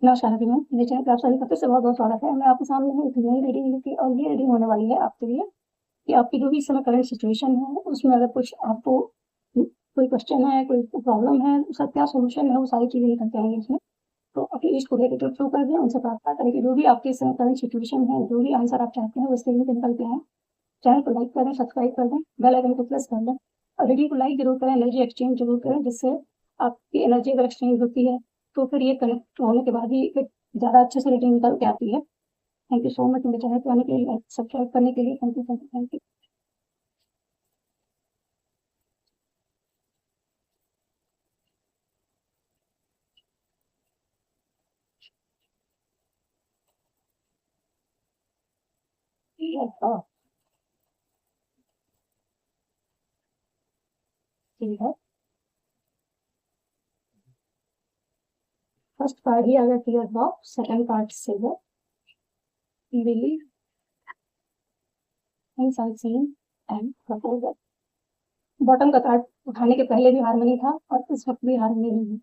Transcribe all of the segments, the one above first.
नमस्कार एवरीवन, मेरे चैनल पे आप सभी का फिर से बहुत-बहुत स्वागत है। मैं आपके सामने हूँ एक नई रीडिंग लेके और ये रीडिंग होने वाली है आपके लिए कि आपकी जो भी इस समय करंट सिचुएशन है, उसमें अगर कुछ आपको कोई क्वेश्चन है, कोई प्रॉब्लम है, उसका क्या सॉल्यूशन है, वो सारी चीज़ें निकल के आएँगी इसमें। तो अपनी इष्ट को डेडिकेट थ्रू कर दें, उनसे प्रार्थना करें कि जो भी आपकी इस समय करंट सिचुएशन है, जो भी आंसर आप चाहते हैं, वो इससे निकल के आएँ। चैनल को लाइक करें, सब्सक्राइब कर दें, बेल आइकन को प्रेस कर दें और रीडिंग को लाइक ज़रूर करें, एनर्जी एक्सचेंज ज़रूर करें, जिससे आपकी एनर्जी अगर एक्सचेंज होती है, तो फिर ये कनेक्ट होने के बाद ही एक ज़्यादा अच्छे से रीडिंग निकल के आती है। थैंक यू सो मच मेरे चैनल पे आने के लिए, लाइक सब्सक्राइब करने के लिए। Thank you, thank you, thank you. ठीक है, फर्स्ट कार्ड ही आ गया clear box, second card silver, believe in sunshine and proposal. Bottom का कार्ड उठाने के पहले भी हार्मनी था और इस वक्त भी हार्मनी ही है।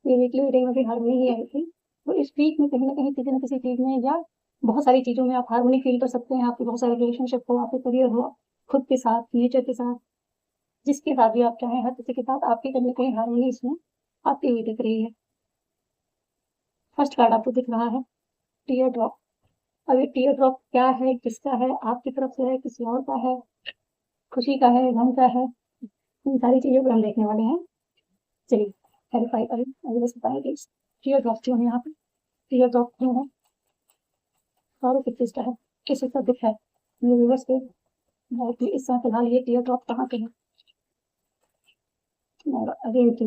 ये वीकली रीडिंग में भी हार्मनी ही आई थी। तो इस वीक में कहीं न किसी चीज़ में या बहुत सारी चीज़ों में आप हार्मनी फ़ील कर सकते हैं। आपके बहुत सारे रिलेशनशिप हो, आपके करियर हो, खुद के साथ, नेचर के साथ, जिसके साथ भी आप चाहें, हर किसी के साथ आपकी कहीं न कहीं हार्मनी इसमें आती हुई दिख रही है। फर्स्ट कार्ड आपको दिख रहा है टीयर ड्रॉप। अब ये टीयर ड्रॉप क्या है, किसका है, आपकी तरफ से है, किसी और का है, खुशी का है, गम का है, इन सारी चीज़ों को हम देखने वाले हैं। चलिए क्लैरिफ़ाई करें, आगे बस बताएँ प्लीज़। टीयर ड्रॉप क्यों है यहाँ पे? टीयर ड्रॉप क्यों है? और किस चीज़ का है? किस चीज़ का दुःख है? मेरे व्यूअर्स को बहुत ही इस समय फिलहाल ये टीयर ड्रॉप कहाँ पे है? और अगेन की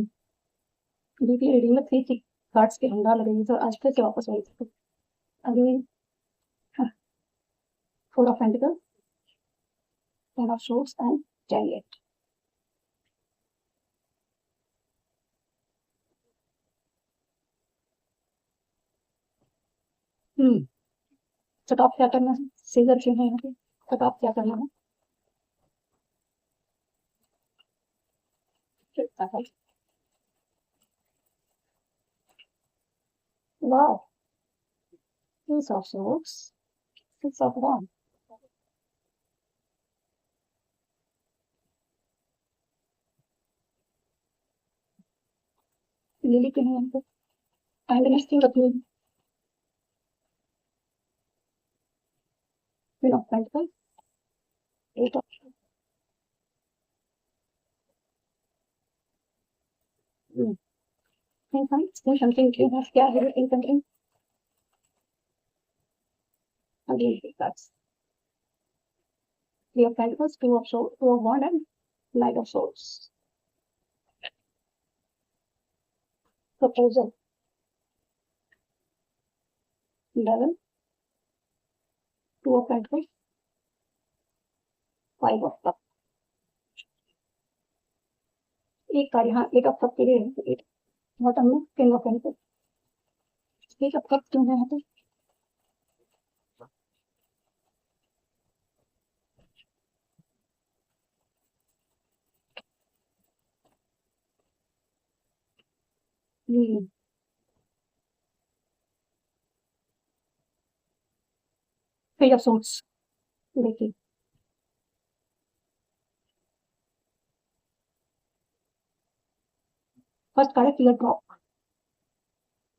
डीपी रीडिंग में 3 कार्ड्स की भंडार लगेगी, तो आज फिर से वापस वही थी। Again four of pentacle, ten of swords and chariot. तो आप क्या करना है? सीजर क्यों है यहाँ पे? तो आप क्या करना है? वाह, Ace of Swords, Six of Wands. Lily के हैं हमको काइंडनेस क्यों रखनी है? Queen of pentacle, eight of something क्यों है? क्या है in something? Again three cards, three of pentacles, two of wand and knight of swords. Proposal, devil, two of pentacles, five of cup. एक कार्ड यहाँ eight of cup के लिए है, at bottom में king of pentacles. Eight of cup क्यों है यहाँ पे? पेज ऑफ सोर्ड्स, देखिए फर्स्ट कार्ड है क्लियर ड्रॉप।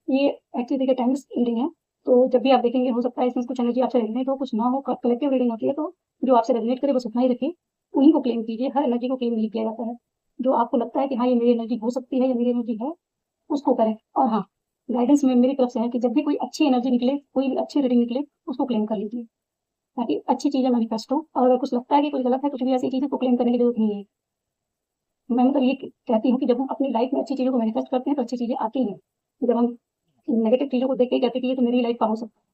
ये एक्चुअली देखिए टाइम्स रीडिंग है, तो जब भी आप देखेंगे हो सकता है इसमें कुछ एनर्जी आपसे रेजोनेट हो, कुछ ना हो। कलेक्टिव रीडिंग होती है, तो जो आपसे रेजोनेट करे बस उतना ही रखिए, उन्हीं को क्लेम कीजिए। हर एनर्जी को क्लेम नहीं किया जाता है। जो आपको लगता है कि हाँ ये मेरी एनर्जी हो सकती है या मेरी एनर्जी है, उसको करें। और हाँ, गाइडेंस में मेरी तरफ से है कि जब भी कोई अच्छी एनर्जी निकले, कोई अच्छी रीडिंग निकले, उसको क्लेम कर लीजिए ताकि अच्छी चीज़ें मैनिफेस्ट हो। और अगर कुछ लगता है कि कुछ गलत है, कुछ भी ऐसी चीज़ है, तो क्लेम करने की जरूरत नहीं है। मैं मतलब ये कहती हूँ कि जब हम अपनी लाइफ में अच्छी चीज़ों को मैनिफेस्ट करते हैं, तो अच्छी चीज़ें आती हैं। जब हम नेगेटिव चीज़ों को देख के कहते हैं कि ये तो मेरी लाइफ का हो सकता है,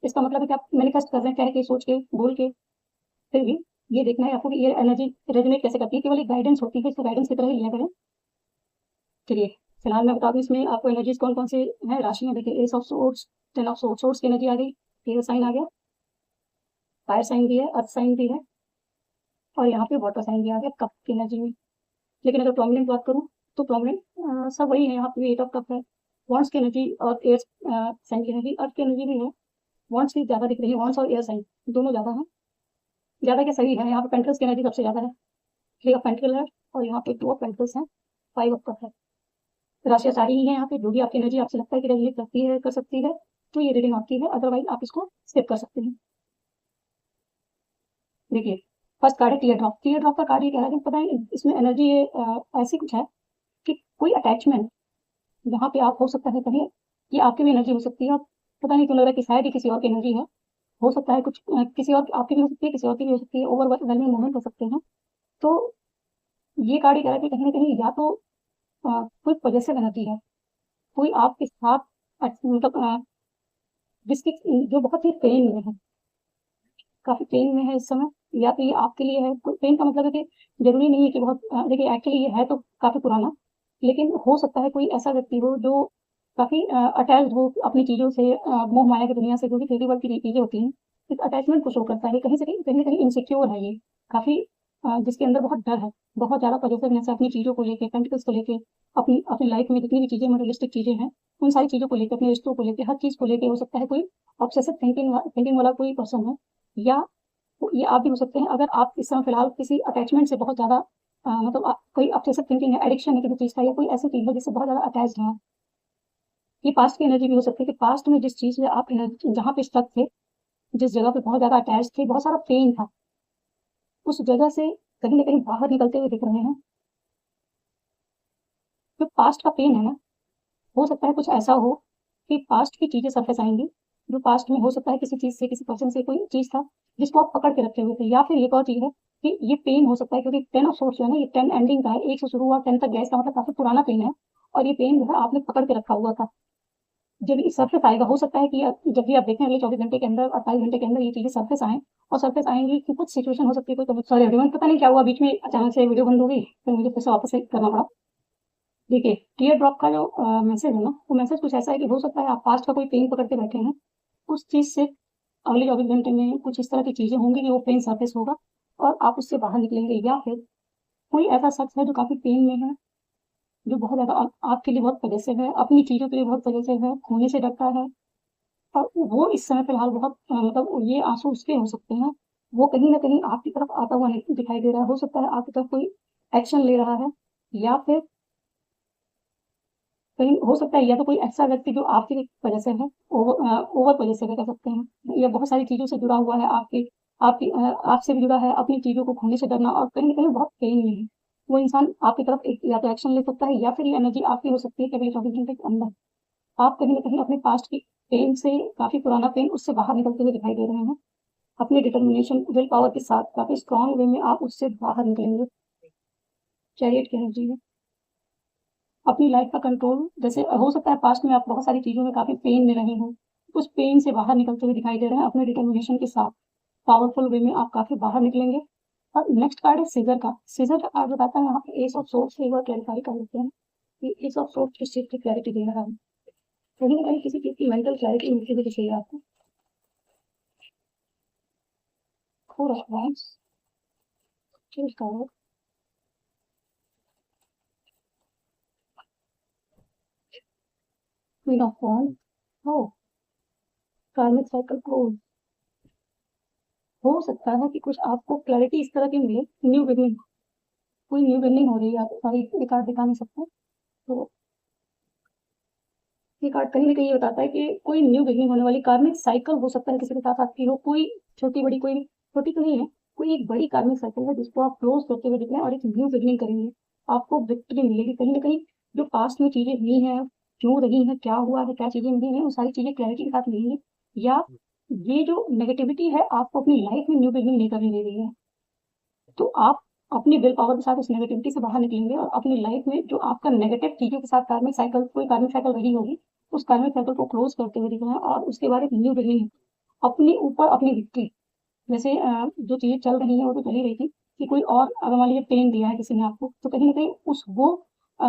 इसका मतलब है कि आप मैनिफेस्ट कर रहे हैं, कह के, सोच के, बोल के। फिर भी ये देखना है आपको कि ये एनर्जी रेजोनेट कैसे करती है। केवल एक गाइडेंस होती है, इसको गाइडेंस की तरह ही लिया करें। चलिए फिलहाल मैं बता दूं इसमें आपको एनर्जीज कौन कौन से हैं राशि में। देखिए S of swords, ten of swords, swords की एनर्जी आ गई, एयर साइन आ गया, फायर साइन भी है, अर्थ साइन भी है, और यहाँ पे वाटर साइन भी आ गया कप की एनर्जी में। लेकिन अगर प्रोमिनेंट बात करूँ तो प्रोमिनेंट सब वही है। यहाँ पे एट ऑफ कप है, वॉन्ड्स की एनर्जी और एयर साइन की एनर्जी, अर्थ की एनर्जी भी है, वॉन्ट्स की ज़्यादा दिख रही है, वॉन्ट्स और एयर साइन दोनों ज़्यादा है। ज़्यादा क्या सही है, यहाँ पे पेंटल्स की एनर्जी सबसे ज़्यादा है, 3 ऑफ पेंटिकल है और यहाँ पे 2 ऑफ पेंटल्स है, 5 ऑफ कप है। राशियाँ सारी ही हैं यहाँ पे, जो भी आपकी एनर्जी आपसे लगता है कि रेजोनेट करती है, कर सकती है, तो ये रीडिंग आपकी है, अदरवाइज आप इसको स्किप कर सकते हैं। देखिए, फर्स्ट कार्ड है टीयर ड्रॉप। टीयर ड्रॉप का कार्ड ये कह रहा है कि पता है इसमें एनर्जी ऐसी कुछ है कि कोई अटैचमेंट जहाँ पे आप हो सकता है कहीं, ये आपकी भी एनर्जी हो सकती है और पता नहीं क्यों लग रहा है कि शायद ये किसी और की एनर्जी है, हो सकता है कुछ किसी और आपकी भी हो सकती है, किसी और की भी हो सकती है, ओवरवेलमिंग मोमेंट हो सकते हैं। तो ये कार्ड ये कह रहा है कि कहीं ना कहीं या तो कोई पॉजिटिव एनर्जी है, कोई आपके साथ मतलब जिसकी जो बहुत ही पेन में है, काफ़ी पेन में है इस समय, या तो ये आपके लिए है। पेन का मतलब है कि ज़रूरी नहीं है कि बहुत देखिए एक्चुअली ये है तो काफ़ी पुराना, लेकिन हो सकता है कोई ऐसा व्यक्ति हो जो काफ़ी अटैच्ड हो अपनी चीज़ों से, मोह माया की दुनिया से, जो भी थ्री वर्ल्ड की चीज़ें होती हैं, इस अटैचमेंट को शो करता है। कहीं से कहीं ना कहीं इनसिक्योर है ये, काफ़ी जिसके अंदर बहुत डर है, बहुत ज़्यादा पॉजिटिवनेस है अपनी चीज़ों को लेके, पेंटिकल्स को लेके, अपनी अपनी लाइफ में जितनी भी चीज़ें मटेरियलिस्टिक चीज़ें हैं, उन सारी चीज़ों को लेके, अपने रिश्तों को लेके, हर चीज़ को लेके हो सकता है कोई ऑब्सेसिव थिंकिंग वाला कोई पर्सन है, या ये आप भी हो सकते हैं अगर आप इस समय फिलहाल किसी अटैचमेंट से बहुत ज़्यादा मतलब कोई ऑब्सेसिव थिंकिंग है, एडिक्शन है किसी चीज़ का, या कोई ऐसी चीज़ है जिससे बहुत ज़्यादा अटैच्ड है। ये पास्ट की एनर्जी भी हो सकती है कि पास्ट में जिस चीज़ में आप जहाँ पे स्टक थे, जिस जगह पे बहुत ज़्यादा अटैच थे, बहुत सारा पेन था, उस जगह से कहीं ना कहीं बाहर निकलते हुए दिख रहे हैं। जो पास्ट का पेन है ना, हो सकता है कुछ ऐसा हो कि पास्ट की चीज़ें सरफेस आएंगी, जो पास्ट में हो सकता है किसी चीज़ से, किसी पर्सन से कोई चीज़ था जिसको आप पकड़ के रखे हुए थे, या फिर एक और चीज़ है कि ये पेन हो सकता है क्योंकि 10 ऑफ सोर्स जो है ना, ये 10 एंडिंग का है, 1 से शुरू हुआ 10 तक गया, इसका मतलब काफ़ी पुराना पेन है, और ये पेन जो है आपने पकड़ के रखा हुआ था। जब ये सरफेस आएगा, हो सकता है कि जब भी आप देखें अगले 24 घंटे के अंदर, 48 घंटे के अंदर ये चीज़ें सरफेस आएँ, और सरफेस आएंगी कि कुछ सिचुएशन हो सकती है, कोई सॉरी एवरीवन, पता नहीं क्या हुआ बीच में अचानक से वीडियो बंद हो गई, फिर मुझे फिर से वापस से करना पड़ा। देखिए, टीयर ड्रॉप का जो मैसेज है ना, वो मैसेज कुछ ऐसा है कि हो सकता है आप पास्ट का कोई पेन पकड़ के बैठे हैं, उस चीज़ से अगले 24 घंटे में कुछ इस तरह की चीज़ें होंगी कि वो पेन सरफेस होगा और आप उससे बाहर निकलेंगे, या फिर कोई ऐसा शख्स है जो काफ़ी पेन में है, जो बहुत ज़्यादा आपके लिए बहुत पॉजिटिव है, अपनी चीज़ों के लिए बहुत पॉजिटिव है, खोने से डरता है, और वो इस समय फिलहाल बहुत मतलब ये आंसू उसके हो सकते हैं, वो कहीं ना कहीं आपकी तरफ आता हुआ नहीं दिखाई दे रहा है, हो सकता है आपकी तरफ कोई एक्शन ले रहा है, या फिर कहीं हो सकता है या तो कोई ऐसा व्यक्ति जो आपकी वजह से है, ओवर वजह से कह सकते हैं, या बहुत सारी चीज़ों से जुड़ा हुआ है, आपकी आपकी आपसे भी जुड़ा है, अपनी चीज़ों को खोने से डरना, और कहीं न कहीं बहुत पेन में है। वो इंसान आपकी तरफ एक या तो एक्शन ले सकता है, या फिर ये एनर्जी आपकी हो सकती है कि अगले 24 घंटे के अंदर आप कहीं न कहीं अपने पास्ट की पेन से, काफ़ी पुराना पेन, उससे बाहर निकलते हुए दिखाई दे रहे हैं। अपनी डिटर्मिनेशन, विल पावर के साथ काफ़ी स्ट्रॉन्ग वे में आप उससे बाहर निकलेंगे। चैरियट की एनर्जी है। अपनी लाइफ का कंट्रोल, जैसे हो सकता है पास्ट में आप बहुत सारी चीज़ों में काफ़ी पेन में रहे हों, उस पेन से बाहर निकलते हुए दिखाई दे रहे हैं अपने डिटर्मिनेशन के साथ, पावरफुल वे में आप काफ़ी बाहर निकलेंगे। और नेक्स्ट कार्ड है सीजर का। सीजर का कार्ड बताता है यहाँ पे एस ऑफ सोर्ड्स से एक बार क्लैरिफाई कर लेते हैं कि एस ऑफ सोर्ड्स किस चीज़ की क्लैरिटी दे रहा है, कहीं ना कहीं किसी चीज़ की मेंटल क्लैरिटी मिलती हुई दिखेगी आपको। Four of wands, change card, queen of wands, हो कार्मिक साइकिल क्लोज। हो सकता है कि कुछ आपको क्लैरिटी इस तरह की मिले, न्यू बिगनिंग, कोई न्यू बिगनिंग हो रही है, आप सॉरी ये कार्ड दिखा नहीं सकते, तो ये कार्ड कहीं ना कहीं ये बताता है कि कोई न्यू बिगनिंग होने वाली, कार्मिक साइकिल हो सकता है किसी के साथ आपकी हो, कोई छोटी बड़ी, कोई छोटी तो नहीं है, कोई एक बड़ी कार्मिक साइकिल है जिसको आप क्लोज करते हुए दिख रहे हैं और एक न्यू बिगनिंग करेंगे, आपको विक्ट्री मिलेगी। कहीं ना कहीं जो पास्ट में चीज़ें हुई हैं, क्यों रही हैं, क्या हुआ है, क्या चीज़ें नहीं है, वो सारी चीज़ें क्लैरिटी के साथ मिलेंगी, या ये जो नेगेटिविटी है आपको अपनी लाइफ में न्यू बिगनिंग नहीं करने दे रही है, तो आप अपनी विल पावर के साथ उस नेगेटिविटी से बाहर निकलेंगे और अपनी लाइफ में जो आपका नेगेटिव चीज़ों के साथ कार्मिक साइकिल, कोई कार्मिक साइकिल रही होगी, उस कार्मिक साइकिल को क्लोज करते हुए दिख रहे हैं, और उसके बाद एक न्यू बिगनिंग, अपने ऊपर अपनी विक्ट्री। जैसे जो चीज़ें चल रही हैं वो तो चल ही रही थी, कि कोई और अगर मान लीजिए पेन दिया है किसी ने आपको, तो कहीं ना कहीं उस वो अ,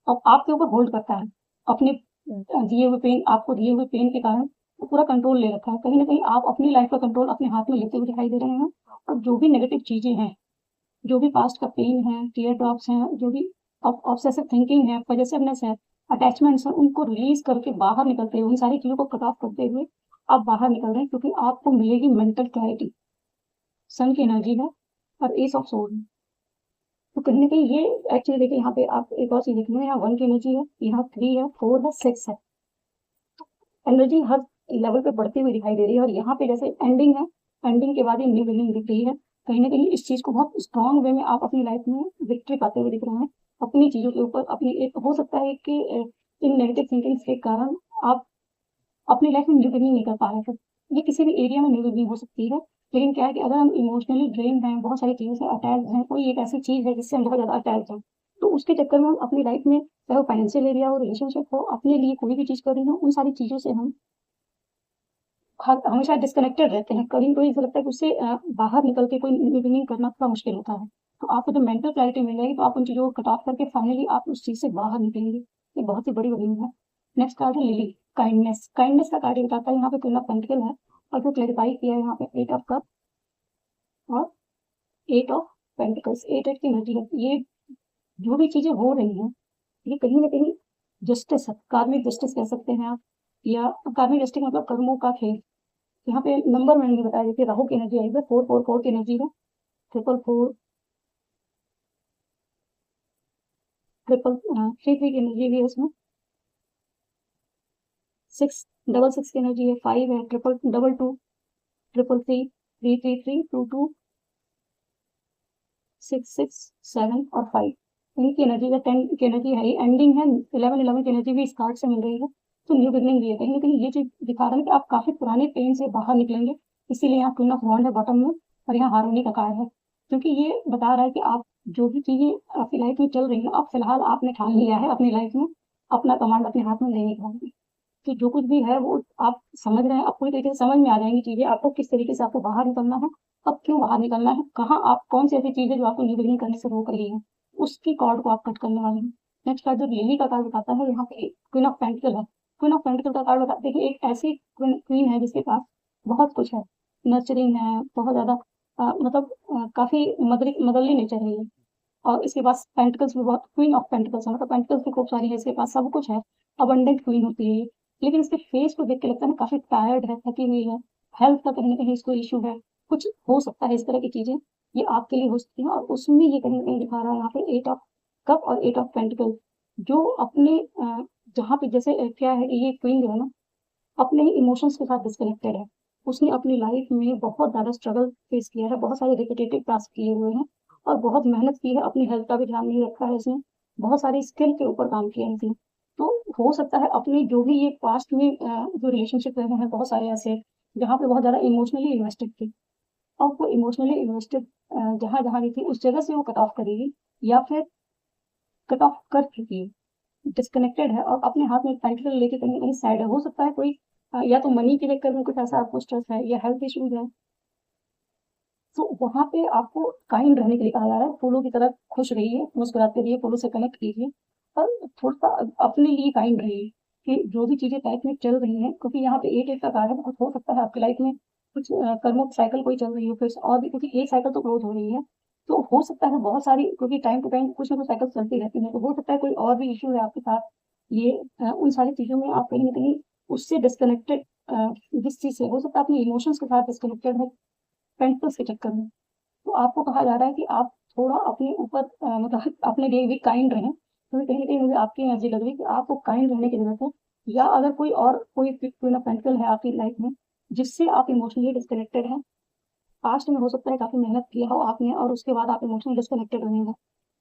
अब आपके ऊपर होल्ड करता है, अपने दिए हुए पेन, आपको दिए हुए पेन के कारण वो पूरा कंट्रोल ले रखा है, कहीं ना कहीं आप अपनी लाइफ का कंट्रोल अपने हाथ में लेते हुए दिखाई दे रहे हैं, और जो भी नेगेटिव चीज़ें हैं, जो भी पास्ट का पेन है, टीयर ड्रॉप्स हैं, जो भी ऑब्सेसिव थिंकिंग है, पॉजेसिवनेस है, अटैचमेंट्स हैं उनको रिलीज करके बाहर निकलते हुए, उन सारी चीज़ों को कट ऑफ करते हुए आप बाहर निकल रहे हैं, क्योंकि आपको मिलेगी मेंटल क्लैरिटी। सन की एनर्जी है और एस ऑफ सोर्ड है। तो कहीं न कहीं ये एक्चुअली देखिए, यहाँ पे आप एक और चीज़ देखेंगे, यहाँ 1 की एनर्जी है, यहाँ 3 है, 4 है, 6 है। एनर्जी हर लेवल पे बढ़ती हुई दिखाई दे रही है, और यहाँ पे जैसे एंडिंग है, एंडिंग के बाद ये न्यू बिगिनिंग दिख रही है। कहीं न कहीं इस चीज़ को बहुत स्ट्रॉन्ग वे में आप अपनी लाइफ में विक्ट्री पाते हुए दिख रहे हैं। अपनी चीज़ों के ऊपर अपनी एक हो सकता है कि इन नेगेटिव थिंकिंग्स के कारण आप अपनी लाइफ में न्यू बिगिनिंग नहीं कर पा रहे थे। ये किसी भी एरिया में न्यू बिगिनिंग हो सकती है, लेकिन क्या है कि अगर हम इमोशनली ड्रेन्ड हैं, बहुत सारी चीज़ों से अटैच्ड हैं, कोई एक ऐसी चीज़ है जिससे हम बहुत ज़्यादा अटैच्ड हैं, तो उसके चक्कर में हम अपनी लाइफ में, चाहे वो फाइनेंशियल एरिया हो, रिलेशनशिप हो, अपने लिए कोई भी चीज़ कर रही हो, उन सारी चीज़ों से हम हमेशा डिस्कनेक्टेड रहते हैं। कभी-कभी ऐसा लगता है कि उससे बाहर निकल के कोई न्यू बिगिनिंग करना थोड़ा मुश्किल होता है। तो आपको जब मेंटल क्लैरिटी मिल जाएगी, तो आप उन चीज़ों को कट ऑफ करके फाइनली आप उस चीज़ से बाहर निकलेंगे। ये बहुत ही बड़ी बिगिनिंग है। नेक्स्ट कार्ड है लिली, काइंडनेस। काइंडनेस का कार्ड ये बताता है, यहाँ पे क्वीन ऑफ पेंटिकल है, और जो क्लैरिफाई किया है यहाँ पे 8 ऑफ कप और 8 ऑफ पेंटिकल्स। 8 की एनर्जी है। ये जो भी चीज़ें हो रही हैं, ये कहीं न कहीं जस्टिस है, कार्मिक जस्टिस कह सकते हैं आप, या कार्मिक जस्टिस मतलब कर्मों का खेल। यहाँ पे नंबर मैंने बताया, देखिए राहु की एनर्जी आई है, 444 की एनर्जी है, 444, 33 की एनर्जी भी है उसमें, 666 की एनर्जी है, 5 है, 2222, 333, 333, 22, 667 और 5। इनकी एनर्जी है, 10 की एनर्जी है, एंडिंग है, 11 की एनर्जी भी इस कार्ड से मिल रही है। तो न्यू बिगनिंग भी है। कहीं न कहीं ये चीज़ दिखा रहा है कि आप काफ़ी पुराने पेन से बाहर निकलेंगे। इसीलिए यहाँ क्वीन ऑफ वॉन्ड है बॉटम में, और यहाँ हार्मनी का कार्ड है। क्योंकि ये बता रहा है कि आप जो भी चीज़ें आपकी लाइफ में चल रही हैं, अब फिलहाल आपने ठान लिया है अपनी लाइफ में अपना कमांड अपने हाथ में लेने का। कि जो कुछ भी है वो आप समझ रहे हैं, अब पूरी तरीके से समझ में आ जाएँगी चीज़ें आपको, किस तरीके से आपको बाहर निकलना है, अब क्यों बाहर निकलना है, कहाँ आप कौन-सी ऐसी चीज़ है जो आपको न्यू बिगिनिंग करने से रोक रही है, उसकी कॉर्ड को आप कट करने वाले हैं। नेक्स्ट कार्ड जो लिली का कार्ड बताता है, यहाँ पे क्वीन ऑफ पेंटिकल है। क्वीन ऑफ पेंटिकल का कार्ड बताता है कि एक ऐसी क्वीन है जिसके पास बहुत कुछ है, नर्चरिंग है, बहुत ज़्यादा मतलब काफ़ी मदरली नेचर है ये। और इसके पास पेंटिकल्स भी बहुत, क्वीन ऑफ पेंटिकल्स है, मतलब पेंटिकल्स भी खूब सारी है, इसके पास सब कुछ है, अबंडेंट क्वीन होती है ये। लेकिन इसके फेस को देख के लगता है ना काफ़ी टायर्ड है, थकी हुई है, हेल्थ का कहीं न कहीं इसको इश्यू है, कुछ हो सकता है इस तरह की चीज़ें, ये आपके लिए हो सकती हैं, और उसमें ये कहीं न कहीं दिखा रहा है यहाँ पे 8 ऑफ कप और 8 ऑफ पेंटिकल, जो अपने जहाँ पे जैसे क्या है कि ये क्वीन जो है ना, अपने ही इमोशंस के साथ डिस्कनेक्टेड है। उसने अपनी लाइफ में बहुत ज़्यादा स्ट्रगल फेस किया है, बहुत सारे रिपिटेटिव टास्क किए हुए हैं, और बहुत मेहनत की है, अपनी हेल्थ का भी ध्यान नहीं रखा है इसने, बहुत सारी स्किल के ऊपर काम किया है इसने। तो हो सकता है अपनी जो भी ये पास्ट में जो रिलेशनशिप रहे हैं बहुत सारे ऐसे, जहाँ पे बहुत ज़्यादा इमोशनली इन्वेस्टेड थी। अब वो इमोशनली इन्वेस्टेड जहाँ-जहाँ भी थी उस जगह से वो कट ऑफ करेगी, या फिर कट ऑफ कर चुकी है, डिस्कनेक्टेड है, और अपने हाथ में टाइटल लेके कहीं न कहीं सैड है। हो सकता है कोई या तो मनी के चक्कर में कुछ ऐसा आपको स्ट्रेस है, या हेल्थ इश्यूज़ है। तो वहाँ पे आपको काइंड रहने के लिए कहा जा रहा है, फूलों की तरह खुश रहिए, मुस्कुराते रहिए, फूलों से कनेक्ट कीजिए, और थोड़ा-सा अपने लिए काइंड रहिए, कि जो भी चीज़ें लाइफ में चल रही हैं, क्योंकि यहाँ पे 8-8 का कार्ड है, कुछ हो सकता है आपकी लाइफ में कुछ कर्मों की साइकिल कोई चल रही हो, फिर से और भी, क्योंकि एक साइकिल तो क्लोज़ हो रही है। तो हो सकता है बहुत सारी, क्योंकि टाइम टू टाइम कुछ ना कुछ साइकिल चलती रहती हैं, तो हो सकता है कोई और भी इश्यू है आपके साथ। ये उन सारी चीज़ों में आप कहीं न कहीं उससे डिस्कनेक्टेड, जिस चीज़ से हो सकता है अपने इमोशंस के साथ डिस्कनेक्टेड है, पेंटल्स के चक्कर में। तो आपको कहा जा रहा है कि आप थोड़ा अपने ऊपर मतलब अपने लिए भी काइंड रहें, क्योंकि कहीं न कहीं मुझे आपकी एनर्जी लग रही है कि आपको काइंड रहने की ज़रूरत है, या अगर कोई और कोई क्वीन ऑफ पेंटिकल है आपकी लाइफ में, जिससे आप इमोशनली डिस्कनेक्टेड हैं, पास्ट में हो सकता है काफ़ी मेहनत किया हो आपने, और उसके बाद आप इमोशनली डिस्कनेक्टेड रहे हैं,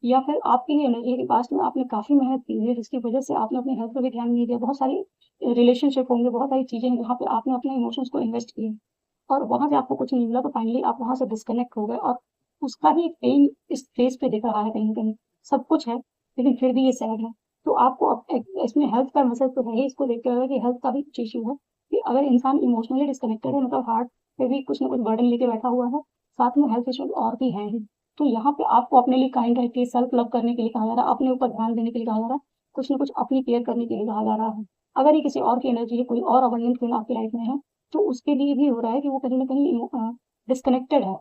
या फिर आपकी ये एनर्जी है कि पास्ट में आपने काफ़ी मेहनत की है, जिसकी वजह से आपने अपनी हेल्थ पे भी ध्यान नहीं दिया। बहुत सारी रिलेशनशिप होंगे, बहुत सारी चीज़ें हैं जहाँ पे आपने अपने इमोशंस को इन्वेस्ट किए, और वहाँ से आपको कुछ नहीं मिला, तो फाइनली आप वहाँ से डिस्कनेक्ट हो गए, और उसका ही पेन इस फेस पे दिख रहा है कहीं न कहीं। सब कुछ है, लेकिन फिर भी ये सैड है। तो आपको अब एक इसमें हेल्थ का मैसेज तो है ही, इसको देख के लग रहा है कि हेल्थ का भी कुछ इश्यू है, कि अगर इंसान इमोशनली डिस्कनेक्टेड है, मतलब हार्ट पे भी कुछ न कुछ बर्डन लेके बैठा हुआ है, साथ में हेल्थ इश्यूज़ और भी हैं ही। तो यहाँ पे आपको अपने लिए काइंड रह के सेल्फ लव करने के लिए कहा जा रहा है, अपने ऊपर ध्यान देने के लिए कहा जा रहा है, कुछ न कुछ अपनी केयर करने के लिए कहा जा रहा है। अगर ये किसी और की एनर्जी है, कोई और अबंडेंट फील आपकी लाइफ में है, तो उसके लिए भी हो रहा है कि वो कहीं न कहीं डिस्कनेक्टेड है।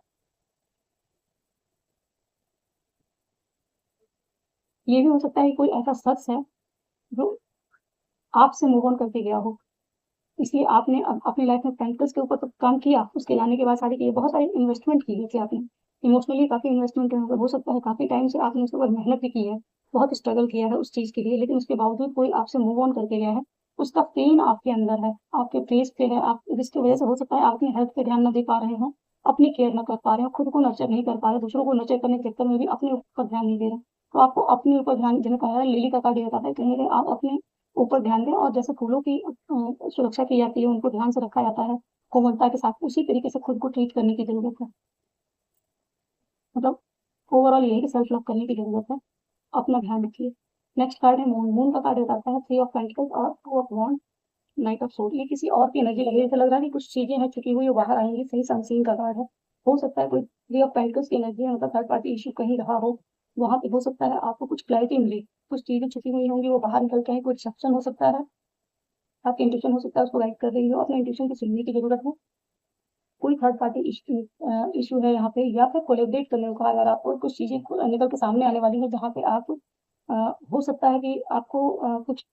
ये भी हो सकता है कि कोई ऐसा शख्स है जो आपसे मूव ऑन करके गया हो। इसलिए आपने अपनी लाइफ में पेंटिकल्स के ऊपर तो काम किया, उसके जाने के बाद शादी की, बहुत सारी इन्वेस्टमेंट की है थी आपने, इमोशनली काफ़ी इन्वेस्टमेंट हो सकता है, काफ़ी टाइम से आपने उसके ऊपर मेहनत भी की है, बहुत स्ट्रगल किया है उस चीज़ के लिए, लेकिन उसके बावजूद कोई आपसे मूव ऑन करके गया है, उसका पेन आपके अंदर है, आपके फेस पे है, आप जिसकी वजह से हो सकता है आप अपनी हेल्थ पे ध्यान न दे पा रहे हो, अपनी केयर न कर पा रहे हो, खुद को नर्चर नहीं कर पा रहे, दूसरों को नर्चर करने के चक्कर में भी अपने ऊपर ध्यान नहीं दे रहे। तो आपको अपने ऊपर ध्यान देने का है, लिली का कार्ड ये बताता है कहीं ना कहीं आप अपने ऊपर ध्यान दें, और जैसे फूलों की सुरक्षा की जाती है, उनको ध्यान से रखा जाता है कोमलता के साथ, उसी तरीके से खुद को ट्रीट करने की जरूरत है। मतलब ओवरऑल यही कि सेल्फ लव करने की जरूरत है, अपना ध्यान रखिए। नेक्स्ट कार्ड है मून। मून का कार्ड बताता है थ्री ऑफ पेंटिकल्स और two of wand, knight of sword. ये किसी और की एनर्जी लग रही है, ऐसा लग रहा है कि कुछ चीजें हैं छुपी हुई वो बाहर आएंगी, सही सनसीन का कार्ड है। हो सकता है कोई थ्री ऑफ पेंटिकल्स की एनर्जी है, मतलब थर्ड पार्टी इशू कहीं रहा हो, वहां पे हो सकता है आपको कुछ क्लैरिटी मिली, कुछ चीजें छुपी हुई होंगी वो बाहर निकल के आएंगी, कोई डिस्ट्रक्शन हो सकता है, आपकी इंट्यूशन हो सकता है उसको गाइड कर रही हो, अपने इंट्यूशन को सुनने की जरूरत है। कोई थर्ड पार्टी इशू है यहाँ पे, या फिर कोलेबरेट करने को कहा जा रहा है, और कुछ चीजें निकल के सामने आने वाली है जहाँ पे आप हो सकता है कि आपको कुछ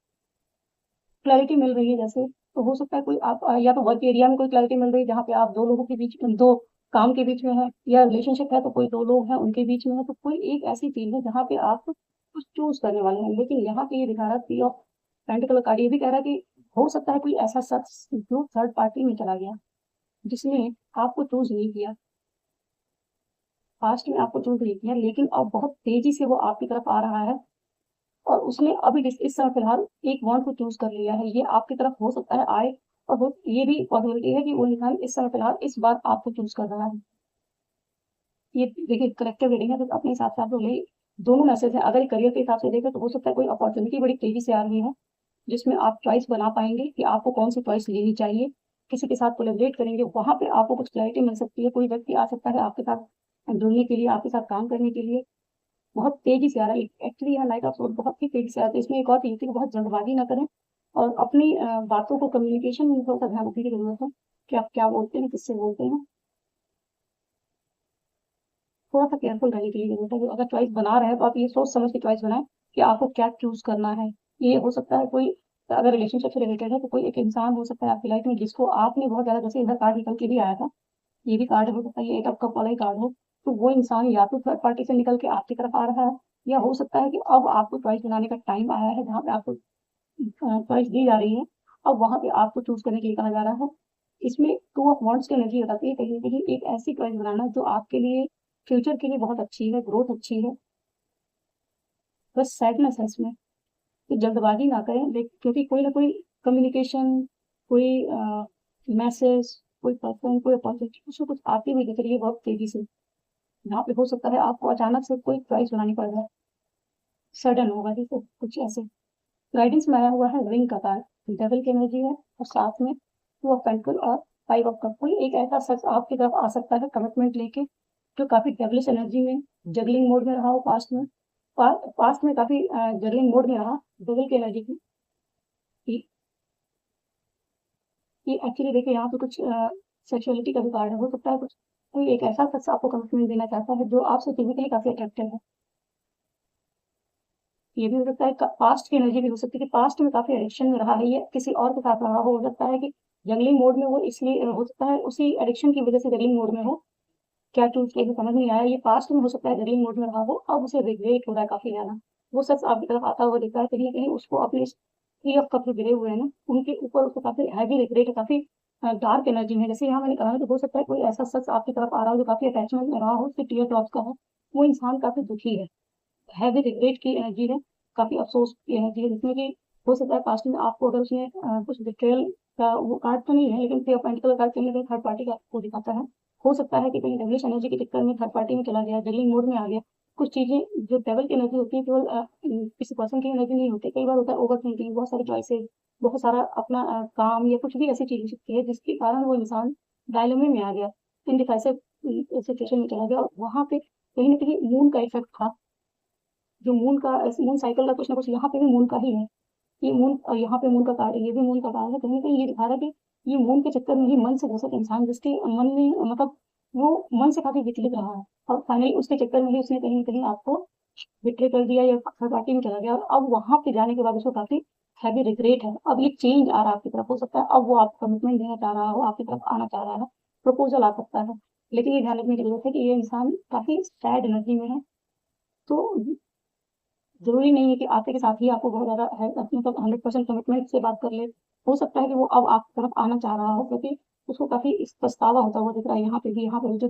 क्लैरिटी मिल रही है, जैसे तो हो सकता है कोई आप या तो वर्क एरिया में कोई क्लैरिटी मिल रही है जहाँ पे आप दो लोगों के बीच में, दो काम के बीच में है, या रिलेशनशिप है तो कोई दो लोग हैं उनके बीच में है, तो कोई एक ऐसी चीज है जहाँ पे आप कुछ चूज करने वाले हैं। लेकिन यहाँ पे ये दिखा रहा है थ्री ऑफ पेंटिकल कार्ड, ये भी कह रहा है कि हो सकता है कोई ऐसा शख्स जो थर्ड पार्टी में चला गया, जिसने आपको चूज नहीं किया, पास्ट में आपको चूज नहीं किया, लेकिन अब बहुत तेजी से वो आपकी तरफ आ रहा है, और उसने अभी इस समय फिलहाल एक वॉन्ट को चूज कर लिया है, ये आपकी तरफ हो सकता है आए, और ये भी पॉसिबिलिटी है कि वो इंसान इस समय फिलहाल इस बार आपको चूज कर रहा है। ये देखिए कलेक्टिव रीडिंग है, तो अपने हिसाब से आप लोग ले, दोनों मैसेज है। अगर करियर के हिसाब से देखें तो हो सकता है कोई अपॉर्चुनिटी बड़ी तेजी से आ रही है, जिसमें आप चॉइस बना पाएंगे कि आपको कौन सी चॉइस लेनी चाहिए, किसी के साथ कोलेबरेट करेंगे, वहां पे आपको कुछ क्लैरिटी मिल सकती है, कोई व्यक्ति आ सकता है आपके साथ जुड़ने के लिए, आपके साथ काम करने के लिए, बहुत तेजी से आ रहा है एक्चुअली। यहाँ नाइट ऑफ सोड बहुत ही तेजी से आता है, इसमें एक और चीज थी कि बहुत जल्दबाजी ना करें, और अपनी बातों को कम्युनिकेशन में थोड़ा सा ध्यान रखने की जरूरत है कि आप क्या बोलते हैं, किससे बोलते हैं, थोड़ा सा केयरफुल रहने के लिए जरूरत है। कि अगर चॉइस बना रहे हैं तो आप ये सोच समझ के चॉइस बनाएं कि आपको क्या चूज करना है। ये हो सकता है कोई, अगर रिलेशनशिप से रिलेटेड है तो कोई एक इंसान हो सकता है आपकी लाइफ में जिसको आपने बहुत ज्यादा, जैसे इधर कार्ड निकल के भी आया था, ये भी कार्ड हो सकता है ये एट ऑफ कप वाला ही कार्ड हो, तो वो इंसान या तो थर्ड पार्टी से निकल के आपकी तरफ आ रहा है, या हो सकता है कि अब आपको चॉइस बनाने का टाइम आया है जहाँ पे आपको चॉइस दी जा रही है, अब वहां पे आपको चूज करने के लिए कहा जा रहा है। इसमें टू ऑफ वॉन्ट्स की एनर्जी बताती है कहीं ना कहीं एक ऐसी चॉइस बनाना जो आपके लिए फ्यूचर के लिए बहुत अच्छी है, ग्रोथ अच्छी है। बस सैडनेस है इसमें, तो जल्दबाजी ना करें, लेकिन क्योंकि कोई ना कोई कम्युनिकेशन, कोई मैसेज, कोई पर्सन, कोई अपॉर्चुनिटी, कुछ ना कुछ आती हुई दिख रही है बहुत तेजी से, यहाँ पे हो सकता है आपको अचानक से कोई चॉइस बनानी पड़ जाए, सडन होगा, ठीक है कुछ ऐसे। गाइडेंस में आया हुआ है रिंग का कार्ड, डेविल की एनर्जी है, और साथ में टू ऑफ पेंटिकल और फाइव ऑफ कप। कोई एक ऐसा शख्स आपकी तरफ आ सकता है कमिटमेंट लेके, जो काफी डेविलिश एनर्जी में, जगलिंग मोड में रहा हो पास्ट में, पास्ट में काफी जगलिंग मोड में रहा, डेविल की एनर्जी की। ये एक्चुअली देखिए यहाँ पे कुछ सेक्सुअलिटी का भी कार्ड है, हो सकता है कुछ कोई एक ऐसा शख्स आपको कमिटमेंट देना चाहता है जो आपसे फिजिकली काफी अट्रैक्टिव है। ये भी हो सकता है पास्ट की एनर्जी भी हो सकती है कि पास्ट में काफी एडिक्शन में रहा है, ये किसी और के साथ रहा हो सकता है कि जंगलिंग मोड में वो, इसलिए हो सकता है उसी एडिक्शन की वजह से जंगलिंग मोड में हो, क्या चूज किया समझ नहीं आया, ये पास्ट में हो सकता है जंगलिंग मोड में रहा हो, अब उसे रिग्रेट हो रहा है काफी ज्यादा, वो शख्स आपकी तरफ आता हुआ दिखता है, कहीं ना कहीं उसको अपने थ्री ऑफ कप जो गिरे हुए हैं ना उनके ऊपर उसको काफी हैवी रिग्रेट है, काफी डार्क एनर्जी में। जैसे यहाँ मैंने कहा ना, तो हो सकता है कोई ऐसा शख्स आपकी तरफ आ रहा हो जो काफी अटैचमेंट में रहा हो, उसके टीयर ड्रॉप्स का हो, वो इंसान काफी दुखी है, हैवी रिग्रेट की एनर्जी है, काफी अफसोस की एनर्जी है, जिसमें कि हो सकता है पास्ट में आपको अगर उसने कुछ बिट्रेयल का, वो कार्ड तो नहीं है लेकिन थ्री ऑफ पेंटिकल कार्ड कहीं ना कहीं थर्ड पार्टी का को दिखाता है, हो सकता है कि कहीं डेविलिश एनर्जी के चक्कर में थर्ड पार्टी में चला गया, जगलिंग मोड में आ गया। कुछ चीजें जो डेविल की एनर्जी होती है केवल किसी पर्सन की एनर्जी नहीं होती, कई बार होता है ओवर थिंकिंग, बहुत सारी चॉइसेस, बहुत सारा अपना काम या कुछ भी ऐसी चीज हो सकती है जिसके कारण वो इंसान डायलेमे में आ गया, इनडिफाइसिव सिचुएशन में चला गया, और वहां पे कहीं ना कहीं मून का इफेक्ट था, जो मून का, मून साइकिल का कुछ ना कुछ यहाँ पे भी मून का ही है, ये मून, और यहाँ पे मून का कार्ड है, ये भी मून का कार्ड है, कहीं ना कहीं ये दिखा रहा है कि ये मून के चक्कर में ही मन से ग्रसित इंसान, जिसके मन में मतलब वो मन से काफी विचलित रहा है, और फाइनली उसके चक्कर में ही उसने कहीं ना कहीं आपको बिट्रे कर दिया या थर्ड पार्टी में चला गया, और अब वहां पे जाने के बाद उसको काफी हैवी रिग्रेट है, अब ये चेंज आ रहा है आपकी तरफ, हो सकता है अब वो आपको कमिटमेंट देना चाह रहा हो, आपकी तरफ आना चाह रहा है, प्रपोजल आ सकता है। लेकिन ये ध्यान रखने की जरूरत है कि ये इंसान काफी सैड एनर्जी में है, तो जरूरी नहीं है कि आते के साथ ही आपको बहुत ज्यादा मतलब 100% कमिटमेंट से बात कर ले। हो सकता है कि वो अब आपकी तरफ आना चाह रहा हो, क्योंकि उसको काफी इस पछतावा होता हुआ दिख रहा है यहाँ पे भी, यहाँ पे जो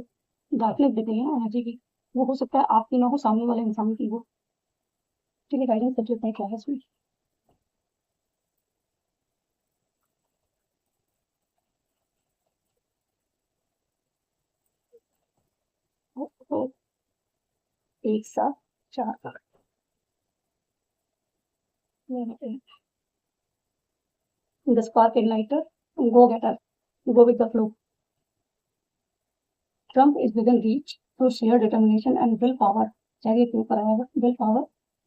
डार्कनेस दिख रही है एनर्जी की, वो हो सकता है आपकी ना हो, सामने वाले इंसान की हो। ठीक है, गाइडेंस सबसे उतना ही क्या है इसमें। तो एक साथ चार card the spark igniter, go getter, go with the flow, triumph is within reach through share determination and willpower. चाहिए क्यों कराएगा willpower,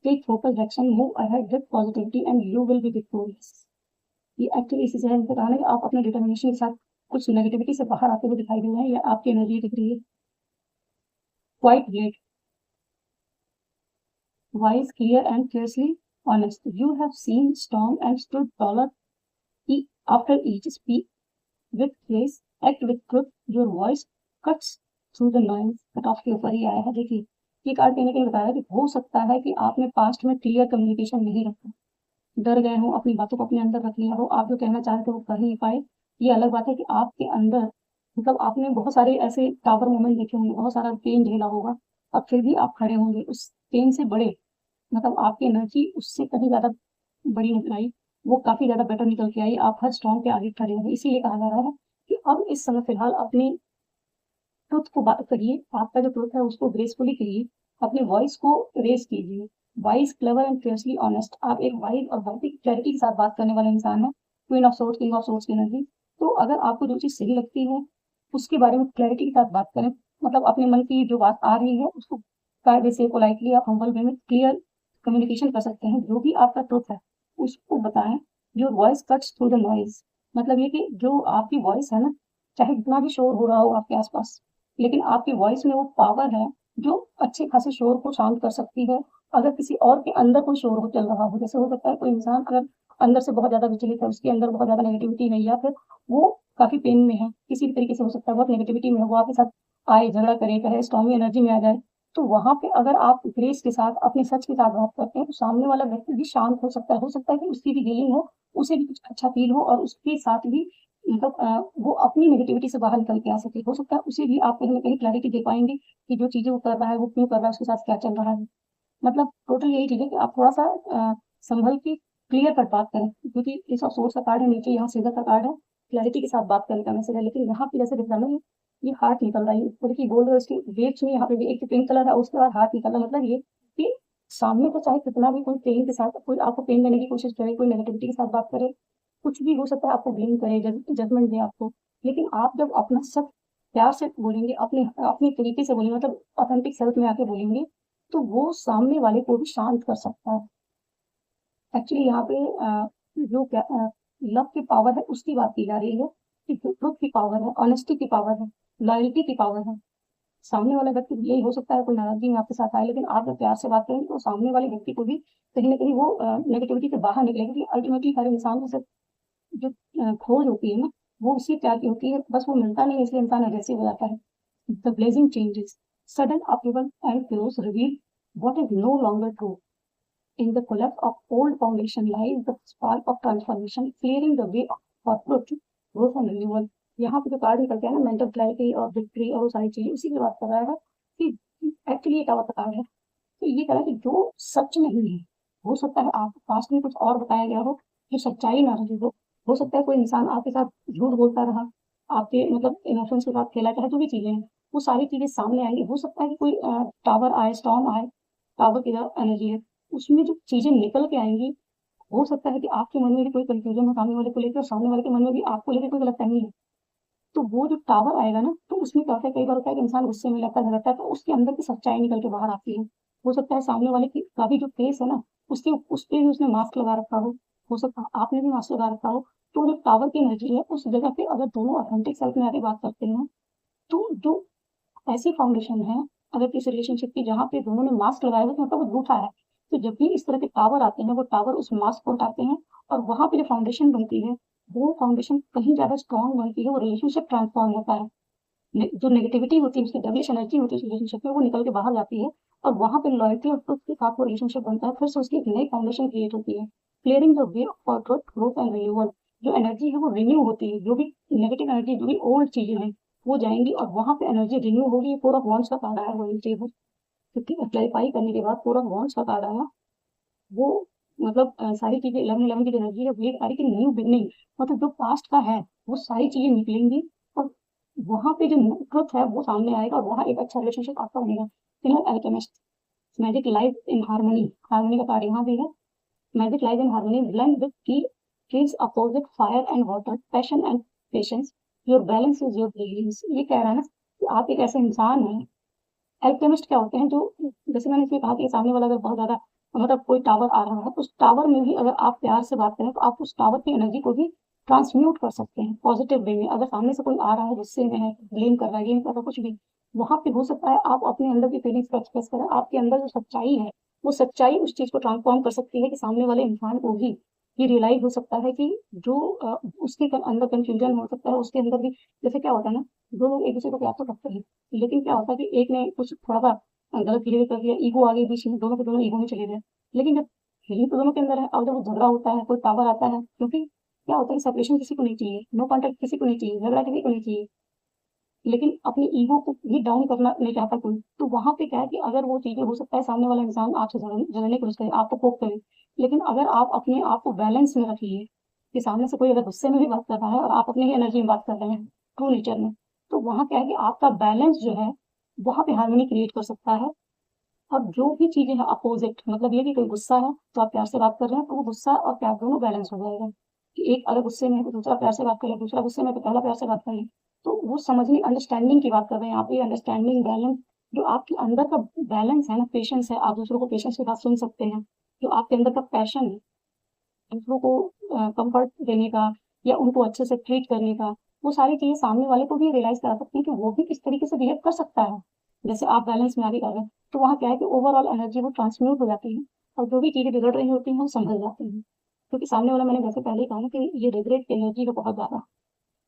take focus action, move ahead with positivity and you will be victorious. ये actually इसी से बताना है कि आप अपने डिटर्मिनेशन के साथ कुछ नेगेटिविटी से बाहर आते हुए दिखाई दे रहे हैं, या आपकी एनर्जी दिख रही है। Quite blade, wise, clear, and fiercely honest. You have seen storm and stood taller after each speak with grace, act with truth. Your voice cuts through the noise. Cut off के ऊपर ही आया है, देखिए ये card कहीं ना कहीं बताया कि हो सकता है कि आपने पास्ट में क्लियर कम्युनिकेशन नहीं रखा, डर गए हो, अपनी बातों को अपने अंदर रख लिया हो, आप जो कहना चाहते थे वो कर नहीं पाए। ये अलग बात है कि आपके अंदर मतलब आपने बहुत सारे ऐसे टावर मोमेंट देखे होंगे, बहुत सारा पेन झेला होगा, अब फिर भी आप खड़े होंगे उस पेन से बड़े, मतलब आपकी एनर्जी उससे कहीं ज्यादा बड़ी निकल आई, वो काफी ज्यादा बेटर निकल के आई, आप हर स्टॉर्म पे आगे खड़े हैं। इसीलिए कहा जा रहा है कि अब इस समय फिलहाल अपनी ट्रुथ को बात करिए, आपका जो ट्रुथ है उसको ग्रेसफुली करिए, अपने वॉइस को रेस कीजिए। Wise, clever and fiercely honest, आप एक वाइज और बहुत ही क्लैरिटी के साथ बात करने वाले इंसान है। Queen of source, king of source की एनर्जी। तो अगर आपको जो चीज सही लगती है उसके बारे में क्लैरिटी के साथ बात करें, मतलब अपने मन की जो बात आ रही है उसको कायदे से पोलाइटली आप हम्बल वे में क्लियर कम्युनिकेशन कर सकते हैं, जो भी आपका ट्रुथ है उसको बताएं। Your voice cuts through the noise, मतलब ये कि जो आपकी वॉइस है ना, चाहे जितना भी शोर हो रहा हो आपके आसपास, लेकिन आपकी वॉइस में वो पावर है जो अच्छे खासे शोर को शांत कर सकती है। अगर किसी और के अंदर कोई शोर हो चल रहा हो, जैसे हो सकता है कोई इंसान अगर अंदर से बहुत ज्यादा विचलित है, उसके अंदर बहुत ज्यादा नेगेटिविटी है, या फिर वो काफी पेन में है, किसी भी तरीके से हो सकता है बहुत नेगेटिविटी में है, वो आपके साथ आए झगड़ा करे, चाहे स्ट्रॉन्ग एनर्जी में आ जाए, तो वहां पे अगर आप ग्रेस के साथ अपने सच के साथ बात करते हैं तो सामने वाला व्यक्ति भी शांत हो सकता है कि उसकी भी हीलिंग हो, उसे भी कुछ अच्छा फील हो, और उसके साथ भी मतलब वो अपनी नेगेटिविटी से बाहर निकल के आ सके। हो सकता है उसे भी आप कहीं ना कहीं क्लैरिटी दे पाएंगे कि जो चीजें वो कर रहा है वो क्यों कर रहा है, उसके साथ क्या चल रहा है। मतलब टोटल यही चीज है कि आप थोड़ा सा संभल के क्लियर कट बात करें, क्योंकि इस सोर्स का कार्ड है, नीचे यहाँ सीधा का कार्ड है, क्लैरिटी के साथ बात करने का मैसेज है। लेकिन यहाँ पे जैसे दिख रहा है ये हार्ट निकल रहा है, तो देखिए गोल्ड और इसकी वेव्स में यहाँ पे भी एक पिंक कलर है, उसके बाद हार्ट निकल रहा है, मतलब ये कि सामने को चाहे कितना भी कोई पेन के साथ, कोई आपको पेन देने की कोशिश करे, कोई नेगेटिविटी के साथ बात करे, कुछ भी हो सकता है, आपको ब्लेम करे, जजमेंट दे आपको, लेकिन आप जब अपना सब प्यार से बोलेंगे, अपने अपने तरीके से बोलेंगे, मतलब ऑथेंटिक सेल्फ में आके बोलेंगे, तो वो सामने वाले को भी शांत कर सकता है। एक्चुअली यहाँ पे जो लव की पावर है उसकी बात की जा रही है, कि ट्रुथ की पावर है, ऑनेस्टी की पावर है, लॉयल्टी की पावर है। सामने वाला व्यक्ति, यही हो सकता है कोई नाराजगी में आपके साथ आए, लेकिन आप जब प्यार से बात करेंगे तो सामने वाले व्यक्ति को भी कहीं ना कहीं वो नेगेटिविटी से बाहर निकलेगा, क्योंकि अल्टीमेटली हर इंसान से जो खोज होती है ना, वो उसी प्यार की होती है, बस वो मिलता नहीं, इसलिए इंसान अग्रेसिव हो जाता है। The blazing changes, sudden upheaval and chaos reveal what is no longer true. In the collapse of old foundation lies the spark of transformation, clearing the way for truth, growth and renewal. यहाँ पे जो card निकलते हैं ना, mental clarity और victory और वो सारी चीजें, उसी की बात कर रहा है कि एक्चुअली ये क्या कार्ड है, तो ये कह रहा है कि जो सच नहीं है, हो सकता है आपको पास्ट में कुछ और बताया गया हो जो सच्चाई ना रही हो सकता है कोई इंसान आपके साथ झूठ बोलता रहा, आपके मतलब इमोशंस के साथ खेला, चाहे जो भी चीजें हैं वो सारी चीजें सामने आएंगी। हो सकता है कि कोई टावर आए, स्टॉर्म आए, टावर की एनर्जी है, उसमें जो चीजें निकल के आएंगी, हो सकता है कि आपके मन में भी कोई कंफ्यूजन हो सामने वाले को लेकर, और सामने वाले के मन में भी आपको लेकर कोई गलतफहमी है, तो वो जो टावर आएगा ना, तो उसमें क्या होता है, कई बार होता है कि इंसान गुस्से में लगता है, झगड़ता है, तो उसके अंदर की सच्चाई निकल के बाहर आती है। हो सकता है सामने वाले की का भी जो फेस है ना, उसके उस पे भी उसने मास्क लगा रखा हो सकता है आपने भी मास्क लगा रखा हो, तो जो टावर की एनर्जी है उस जगह पे अगर दोनों ऑथेंटिक सेल्फ में आके बात करते हैं, तो जो ऐसी फाउंडेशन है अगर किसी रिलेशनशिप की जहाँ पे दोनों ने मास्क लगाया हुआ है, तो मतलब वो झूठा है, तो जब भी इस तरह के टावर आते हैं, वो टावर उस मास को हटाते हैं और वहां पे जो फाउंडेशन बनती है, वो फाउंडेशन कहीं ज्यादा स्ट्रांग बनती है, वो रिलेशनशिप ट्रांसफॉर्म होता है। जो नेगेटिविटी होती है, उसकी डबलिश एनर्जी होती है उस रिलेशनशिप में, वो निकल के बाहर जाती है और वहां पे लॉयल्टी और ट्रुथ के साथ वो रिलेशनशिप बनता है। फिर से उसकी एक नई फाउंडेशन क्रिएट होती है, clearing the way for truth, growth and renewal. जो एनर्जी है वो रिन्यू होती है, जो भी नेगेटिव एनर्जी, जो भी ओल्ड चीजें हैं वो जाएंगी और वहां पे एनर्जी रिन्यू होगी। फोर ऑफ वॉन्ड्स का कार्ड आया वो चीज है, क्योंकि क्लैरिफाई करने के बाद फोर ऑफ वॉन्ड्स का कार्ड आया वो, मतलब सारी चीजें 11 की जो एनर्जी है वो एक सारी की न्यू बिगनिंग, मतलब जो पास्ट का है वो सारी चीजें निकलेंगी और वहां पे जो ट्रुथ है वो सामने आएगा और वहां एक अच्छा रिलेशनशिप आपका बनेगा। फिर alchemist, magic life in harmony, harmony का कार्ड यहाँ भी है। Magic life in harmony, blend with की trees opposite fire and water, passion and patience, your balance is your brilliance. ये कह रहा है ना कि आप एक ऐसे इंसान हैं। एल्केमिस्ट क्या होते हैं, जो, जैसे मैंने इसमें कहा कि सामने वाला अगर बहुत ज्यादा, मतलब कोई टावर आ रहा है, उस टावर में भी अगर आप प्यार से बात करें तो आप उस टावर की एनर्जी को भी ट्रांसम्यूट कर सकते हैं पॉजिटिव वे में। अगर सामने से कोई आ रहा है गुस्से में है, ब्लेम कर रहा है, ये कर रहा है, कुछ भी, वहां पे हो सकता है आप अपने अंदर की फीलिंग्स को एक्सप्रेस करें। आपके अंदर जो सच्चाई है, वो सच्चाई उस चीज को ट्रांसफॉर्म कर सकती है कि सामने वाले इंसान को भी ये रियलाइज हो सकता है कि जो उसके अंदर कंफ्यूजन हो सकता है, उसके अंदर भी, जैसे क्या होता है ना, दो लोग एक दूसरे को प्यार तो करते हैं, लेकिन क्या होता है कि एक ने कुछ थोड़ा सा गलत बिहेव कर दिया, ईगो आ गई बीच में, दोनों के दोनों ईगो में चले गए। लेकिन जब फीलिंग तो दोनों के अंदर है, और जब वो झगड़ा होता है, कोई टावर आता है, क्योंकि क्या होता है, सेपरेशन किसी को नहीं चाहिए, नो कॉन्टेक्ट किसी को नहीं चाहिए, झगड़ा किसी को नहीं चाहिए, लेकिन अपनी ईगो को भी डाउन करना नहीं चाहता कोई। तो वहां पे क्या है कि अगर वो चीजें, हो सकता है सामने वाला इंसान आपसे जलने की कोशिश करे, आपको पोक करे, लेकिन अगर आप अपने आप को बैलेंस में रखिए कि सामने से कोई अगर गुस्से में भी बात कर रहा है और आप अपनी ही एनर्जी में बात कर रहे हैं, ट्रू नेचर में, तो वहां क्या है कि आपका बैलेंस जो है वहां पे हार्मनी क्रिएट कर सकता है। और जो भी चीजें हैं अपोजिट, मतलब ये कि कोई गुस्सा है तो आप प्यार से बात कर रहे हैं, तो वो गुस्सा और प्यार दोनों बैलेंस हो जाएगा। कि एक अगर गुस्से में है तो दूसरा प्यार से बात करे, दूसरा गुस्से में है तो पहला प्यार से बात करे। तो वो समझने, अंडरस्टैंडिंग की बात कर रहे हैं आप, ये अंडरस्टैंडिंग बैलेंस, जो आपके अंदर का बैलेंस है ना, पेशेंस है, आप दूसरों को पेशेंस के साथ सुन सकते हैं। जो आपके अंदर का पैशन है दूसरों को कंफर्ट देने का या उनको अच्छे से ट्रीट करने का, वो सारी चीजें सामने वाले को भी रियलाइज करा सकती हैं कि वो भी किस तरीके से बिहेव कर सकता है, जैसे आप बैलेंस में आगे कर रहे हैं। तो वहाँ क्या है कि ओवरऑल एनर्जी वो ट्रांसम्यूट हो जाती है और जो भी चीजें बिगड़ रही होती हैं वो संभल जाती हैं। क्योंकि सामने वाला, मैंने जैसे पहले ही कहा ना कि ये रिग्रेट की एनर्जी है बहुत ज्यादा।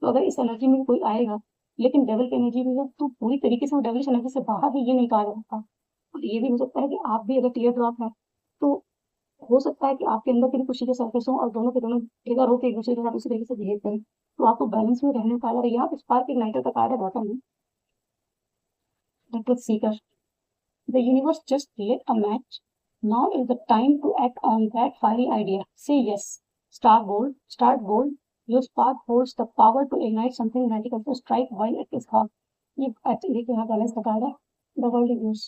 तो अगर इस एनर्जी में भी कोई आएगा, लेकिन डेवल की एनर्जी भी है, तो पूरी तरीके से वो डेवलिश एनर्जी से बाहर भी ये नहीं कहा जाता। और ये भी हो सकता है कि आप भी अगर क्लियर ड्रॉप है, तो हो सकता है कि आपके अंदर की भी कुछ चीजें सरफेस हो और दोनों के दोनों ट्रिगर होकर एक दूसरे के साथ उसी तरीके से बिहेव करें, तो आपको बैलेंस में रहने का। और यहाँ स्पार्क इग्नाइटर का कार्ड है बॉटम में, the truth Sikar, the universe just lit a match, now is the time to act on that fiery idea, say yes, start bold, your spark holds the power to ignite something radical, to strike while it is hot। ये actually यहाँ balance का card है, the world is.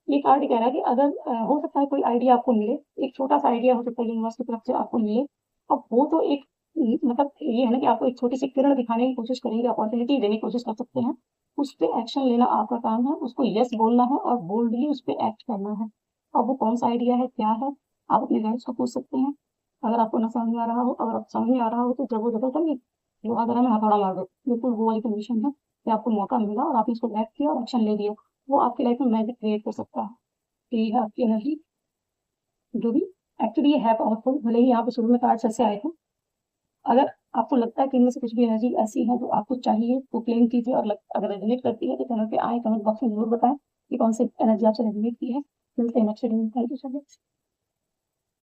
ये card कह रहा है कि अगर हो सकता है कोई आइडिया आपको मिले, एक छोटा सा आइडिया हो सकता है यूनिवर्स की तरफ से आपको मिले, और वो तो एक, मतलब ये है ना कि आपको एक छोटी सी किरण दिखाने की कोशिश करेंगे, अपॉर्चुनिटी देने की कोशिश कर सकते हैं। उस पर एक्शन लेना आपका काम है, उसको यस बोलना है और बोल्डली उस पर एक्ट करना है। अब वो कौन सा आइडिया है, क्या है, आप अपने गाइड्स को पूछ सकते हैं। अगर आपको ना समझ में आ रहा हो, अगर आप समझ में आ रहा हो तो जब वो जबरदस्त करिए, जो अगर हमें हथौड़ा मार दो, बिल्कुल वो वाली कंडीशन है कि आपको मौका मिला और आपने उसको ग्रैब किया और एक्शन ले लिया। वो आपकी लाइफ में मैजिक क्रिएट कर सकता है। कि है आपकी एनर्जी, जो भी, एक्चुअली ये है पावरफुल, भले ही यहाँ पे शुरू में कार्ड्स ऐसे आए थे। अगर आपको लगता है कि इनमें से कुछ भी एनर्जी ऐसी है जो आपको चाहिए तो क्लेम कीजिए, और अगर रेजोनेट करती है तो चैनल पे आए, कमेंट बॉक्स में जरूर बताएं कि कौन सी एनर्जी आपसे रेजोनेट की है। मिलते हैं नेक्स्ट वीडियो में। Thank you so much.